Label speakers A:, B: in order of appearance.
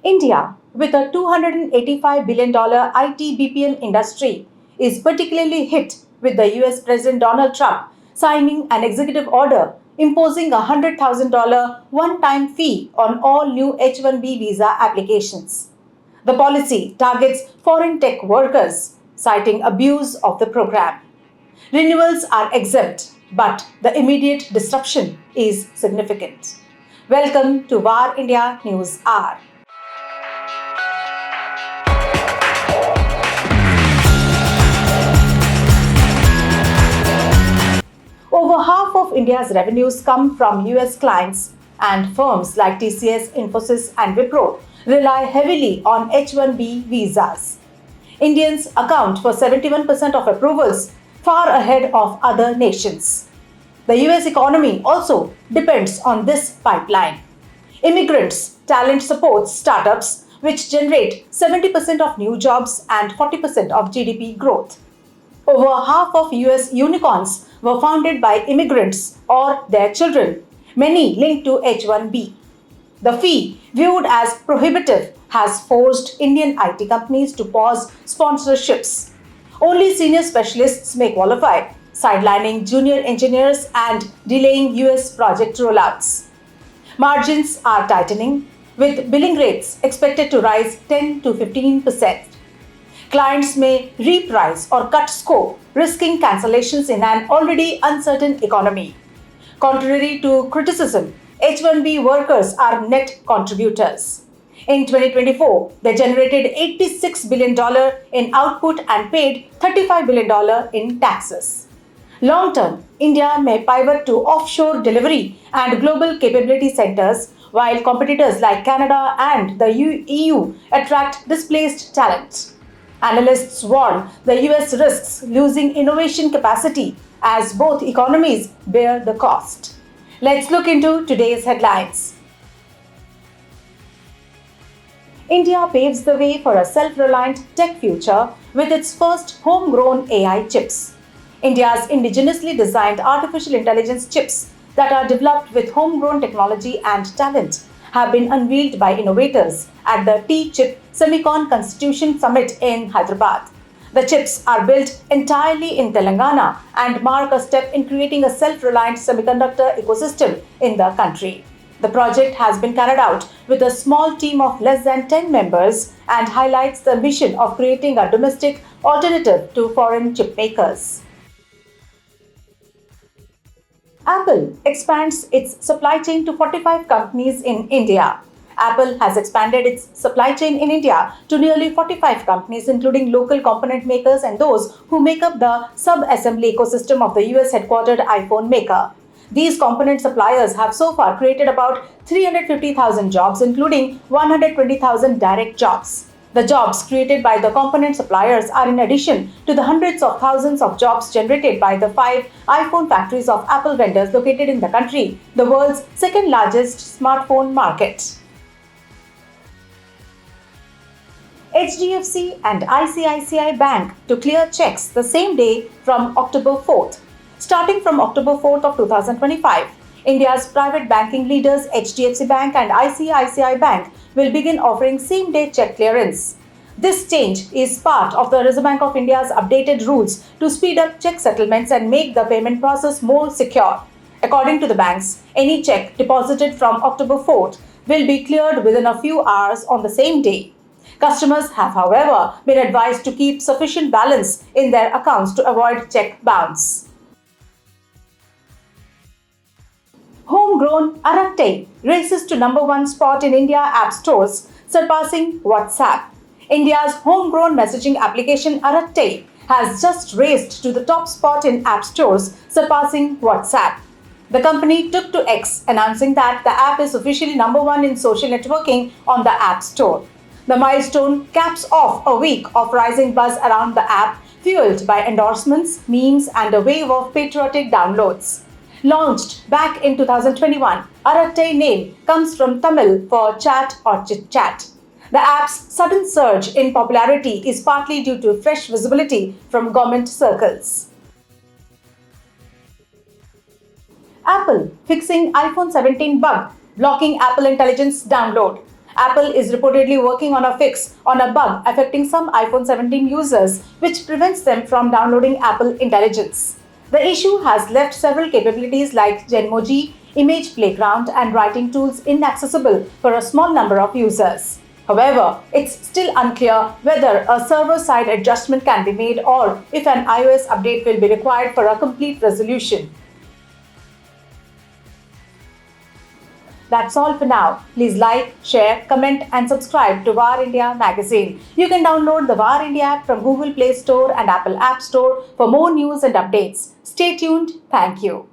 A: India, with a $285 billion IT BPM industry, is particularly hit with the US President Donald Trump signing an executive order imposing a $100,000 one-time fee on all new H-1B visa applications. The policy targets foreign tech workers, citing abuse of the program. Renewals are exempt, but the immediate disruption is significant. Welcome to VAR India News Hour. Over half of India's revenues come from US clients, and firms like TCS, Infosys, and Wipro rely heavily on H-1B visas. Indians account for 71% of approvals, far ahead of other nations. The US economy also depends on this pipeline. Immigrants talent supports startups, which generate 70% of new jobs and 40% of GDP growth. Over half of US unicorns were founded by immigrants or their children, many linked to H-1B. The fee, viewed as prohibitive, has forced Indian IT companies to pause sponsorships. Only senior specialists may qualify, sidelining junior engineers and delaying US project rollouts. Margins are tightening, with billing rates expected to rise 10 to 15%. Clients may reprice or cut scope, risking cancellations in an already uncertain economy. Contrary to criticism, H-1B workers are net contributors. In 2024, they generated $86 billion in output and paid $35 billion in taxes. Long term, India may pivot to offshore delivery and global capability centers, while competitors like Canada and the EU attract displaced talent. Analysts warn the US risks losing innovation capacity as both economies bear the cost. Let's look into today's headlines. India paves the way for a self-reliant tech future with its first homegrown AI chips. India's indigenously designed artificial intelligence chips that are developed with homegrown technology and talent have been unveiled by innovators at the T-CHIP Semicon Constitution Summit in Hyderabad. The chips are built entirely in Telangana and mark a step in creating a self-reliant semiconductor ecosystem in the country. The project has been carried out with a small team of less than 10 members and highlights the mission of creating a domestic alternative to foreign chipmakers. Apple expands its supply chain to 45 companies in India. Apple has expanded its supply chain in India to nearly 45 companies, including local component makers and those who make up the subassembly ecosystem of the US headquartered iPhone maker. These component suppliers have so far created about 350,000 jobs, including 120,000 direct jobs. The jobs created by the component suppliers are in addition to the hundreds of thousands of jobs generated by the 5 iPhone factories of Apple vendors located in the country, the world's second largest smartphone market. HDFC and ICICI Bank to clear checks the same day from October 4th. Starting from October 4th of 2025, India's private banking leaders HDFC Bank and ICICI Bank will begin offering same-day check clearance. This change is part of the Reserve Bank of India's updated rules to speed up check settlements and make the payment process more secure. According to the banks, any check deposited from October 4th will be cleared within a few hours on the same day. Customers have, however, been advised to keep sufficient balance in their accounts to avoid check bounce. Homegrown Arattai races to #1 spot in India app stores, surpassing WhatsApp. India's homegrown messaging application Arattai has just raced to the top spot in app stores, surpassing WhatsApp. The company took to X, announcing that the app is officially #1 in social networking on the App Store. The milestone caps off a week of rising buzz around the app, fueled by endorsements, memes, and a wave of patriotic downloads. Launched back in 2021, Arattai name comes from Tamil for chat or chit-chat. The app's sudden surge in popularity is partly due to fresh visibility from government circles. Apple fixing iPhone 17 bug, blocking Apple Intelligence download. Apple is reportedly working on a fix on a bug affecting some iPhone 17 users, which prevents them from downloading Apple Intelligence. The issue has left several capabilities like Genmoji, Image Playground, and writing tools inaccessible for a small number of users. However, it's still unclear whether a server-side adjustment can be made or if an iOS update will be required for a complete resolution. That's all for now. Please like, share, comment and subscribe to VAR India magazine. You can download the VAR India app from Google Play Store and Apple App Store for more news and updates. Stay tuned. Thank you.